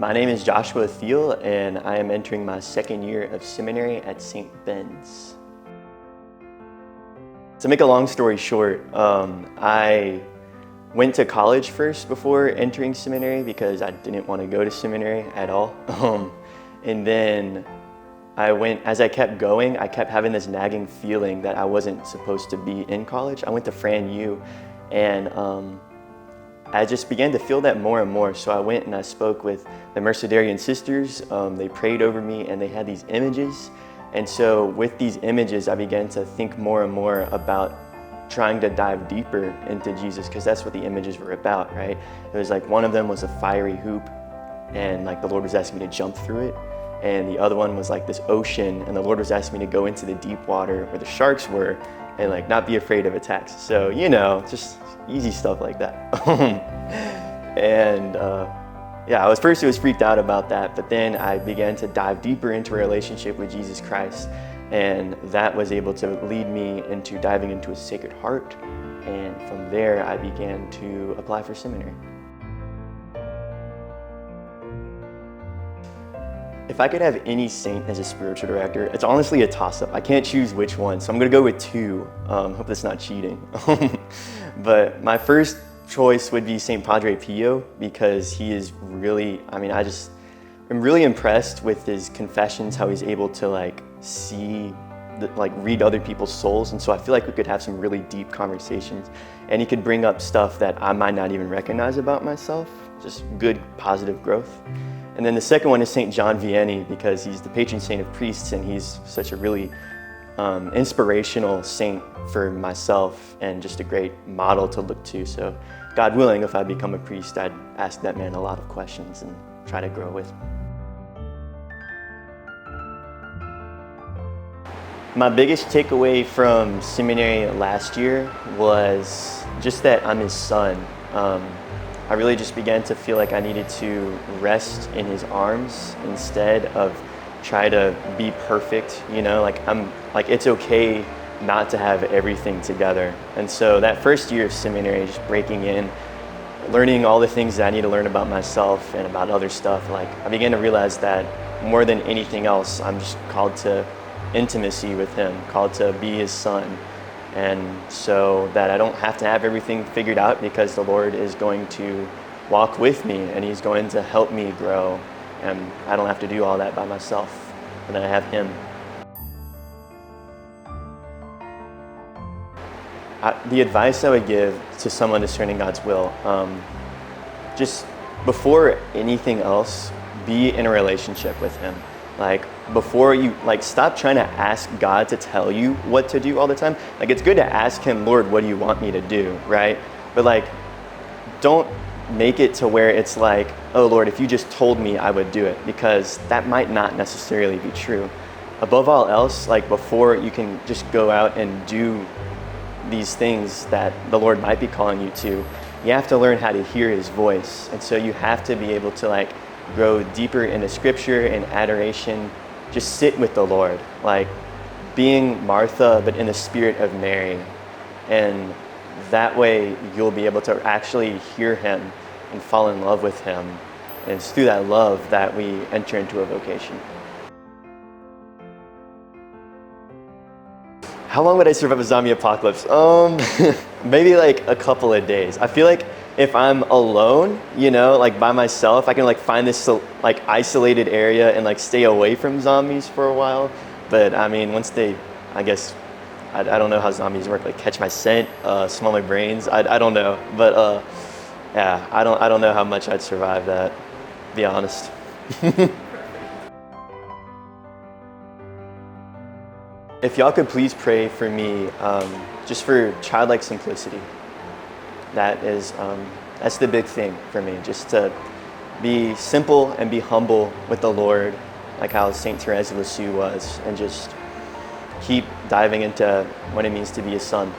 My name is Joshua Thiel, and I am entering my second year of seminary at St. Ben's. To make a long story short, I went to college first before entering seminary because I didn't want to go to seminary at all. And then as I kept going, I kept having this nagging feeling that I wasn't supposed to be in college. I went to Fran U, and I just began to feel that more and more. So I went and I spoke with the Mercedarian sisters. They prayed over me and they had these images. And so with these images, I began to think more and more about trying to dive deeper into Jesus, because that's what the images were about, right? It was like one of them was a fiery hoop, and like the Lord was asking me to jump through it. And the other one was like this ocean, and the Lord was asking me to go into the deep water where the sharks were and like not be afraid of attacks. So, just easy stuff like that. And I was freaked out about that, but then I began to dive deeper into a relationship with Jesus Christ, and that was able to lead me into diving into His Sacred Heart. And from there, I began to apply for seminary. If I could have any saint as a spiritual director, it's honestly a toss-up. I can't choose which one, so I'm gonna go with two. Hope that's not cheating. But my first choice would be St. Padre Pio, because he is really, I'm really impressed with his confessions, how he's able to read other people's souls. And so I feel like we could have some really deep conversations, and he could bring up stuff that I might not even recognize about myself, just good, positive growth. And then the second one is St. John Vianney, because he's the patron saint of priests, and he's such a really inspirational saint for myself and just a great model to look to. So God willing, if I become a priest, I'd ask that man a lot of questions and try to grow with him. My biggest takeaway from seminary last year was just that I'm his son. I really just began to feel like I needed to rest in his arms instead of try to be perfect, it's okay not to have everything together. And so that first year of seminary, just breaking in, learning all the things that I need to learn about myself and about other stuff, I began to realize that more than anything else, I'm just called to intimacy with him, called to be his son. And so that I don't have to have everything figured out, because the Lord is going to walk with me and He's going to help me grow. And I don't have to do all that by myself, and then I have Him. The advice I would give to someone discerning God's will, just before anything else, be in a relationship with Him. Before you, stop trying to ask God to tell you what to do all the time. It's good to ask Him, Lord, what do you want me to do, right? But don't make it to where it's oh Lord, if you just told me, I would do it, because that might not necessarily be true. Above all else, before you can just go out and do these things that the Lord might be calling you to, you have to learn how to hear His voice. And so you have to be able to grow deeper into scripture and adoration. Just sit with the Lord, being Martha, but in the spirit of Mary. And that way you'll be able to actually hear Him and fall in love with Him. And it's through that love that we enter into a vocation. How long would I survive a zombie apocalypse? Maybe a couple of days. I feel if I'm alone, by myself, I can find this isolated area and stay away from zombies for a while. But once they, I don't know how zombies work, catch my scent, smell my brains. I don't know, but I don't know how much I'd survive that, to be honest. If y'all could please pray for me, just for childlike simplicity. That's the big thing for me, just to be simple and be humble with the Lord, like how St. Therese of Lisieux was, and just keep diving into what it means to be a son.